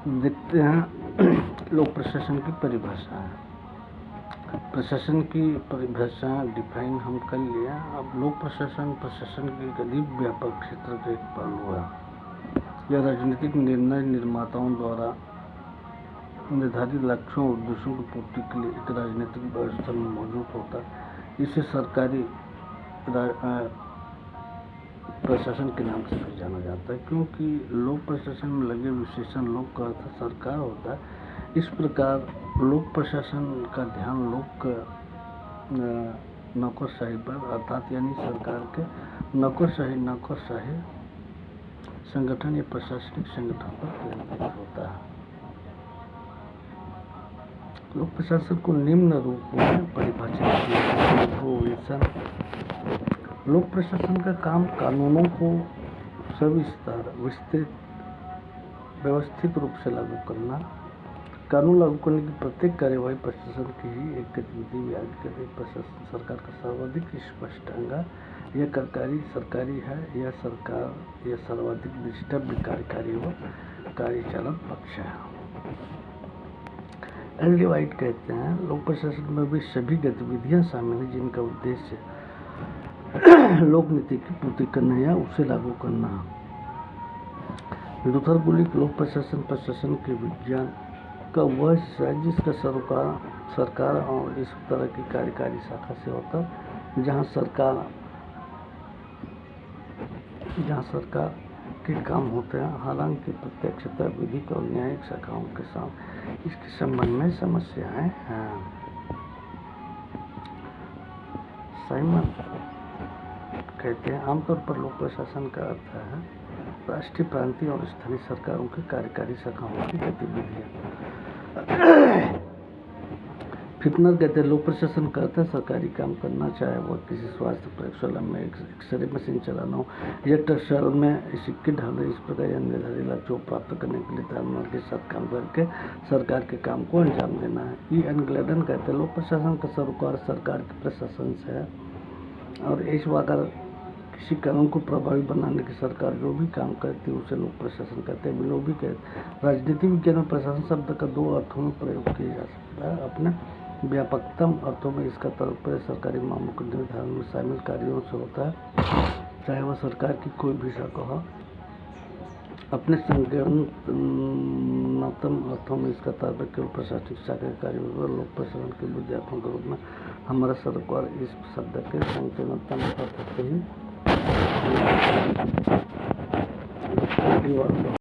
देखते हैं लोक प्रशासन की परिभाषा है। प्रशासन की परिभाषा डिफाइन हम कर लिया। अब लोक प्रशासन के एक अधिक व्यापक क्षेत्र का एक पहलू है। यह राजनीतिक निर्णय निर्माताओं द्वारा निर्धारित लक्ष्यों और उद्देश्यों की पूर्ति के लिए एक राजनीतिक व्यवस्था में मौजूद होता है। इसे सरकारी प्रशासन के नाम से भी जाना जाता है, क्योंकि लोक प्रशासन में लगे विशेषण लोक का अर्थ सरकार होता है। इस प्रकार लोक प्रशासन का ध्यान लोक नौकरशाही पर अर्थात यानी सरकार के नौकरशाही संगठन या प्रशासनिक संगठन पर केंद्रित होता है। लोक प्रशासन को निम्न रूप में परिभाषित किया। लोक प्रशासन का काम कानूनों को सविस्तार विस्तृत व्यवस्थित रूप से लागू करना। कानून लागू करने की प्रत्येक कार्यवाही प्रशासन की ही एक गतिविधि प्रशासन सरकार का सर्वाधिक स्पष्ट अंग। यह सरकारी है, यह सरकार यह सर्वाधिक दृष्टव्य कार्यकारी व कार्यचालन पक्ष है। एल.डी. वाइट कहते हैं, लोक प्रशासन में भी सभी गतिविधियां शामिल हैं जिनका उद्देश्य लोक नीति की पूर्ति करना या उसे लागू करना। लूथर गुलिक लोक प्रशासन के विज्ञान का वह हिस्सा है जिसका सरकार और इस तरह की कार्यकारी शाखा से होता है जहां सरकार के काम होते हैं। हालांकि प्रत्यक्षता विधिक और न्यायिक शाखाओं के साथ इसके संबंध में समस्याएं हैं। साइमन कहते हैं, आमतौर पर लोक प्रशासन का अर्थ है राष्ट्रीय, प्रांतीय और स्थानीय सरकारों की कार्यकारी शाखाओं की गतिविधियां। फिटनर कहते हैं, लोक प्रशासन का अर्थ है सरकारी काम करना, चाहे वह किसी स्वास्थ्य प्रयोगशाला में एक्सरे मशीन चलाना हो या टकसाल में सिक्के ढालना। इस प्रकार निर्धारित लक्ष्यों को प्राप्त करने के लिए तालमेल के साथ काम करके सरकार के काम को अंजाम देना है। E.N. ग्लैडन कहते हैं, लोक प्रशासन का सरोकार सरकार के प्रशासन से है और इस प्रकार किसी कानून को प्रभावी बनाने की सरकार जो भी काम करती है उसे लोक प्रशासन कहते हैं। विलोबी कहते हैं, राजनीति विज्ञान में प्रशासन शब्द का दो अर्थों में प्रयोग किया जा सकता है। अपने व्यापकतम अर्थों में इसका तात्पर्य सरकारी मामलों के निर्धारण में शामिल कार्यों से होता है, चाहे वह सरकार की कोई भी शाखा हो। अपने संगठनात्मक अर्थों में इसका तात्पर्य केवल प्रशासनिक शाखा के कार्यों लोक प्रशासन के विद्यार्थियों के रूप में हमारा सरकार इस शब्द के संगठनात्मक अर्थ से ही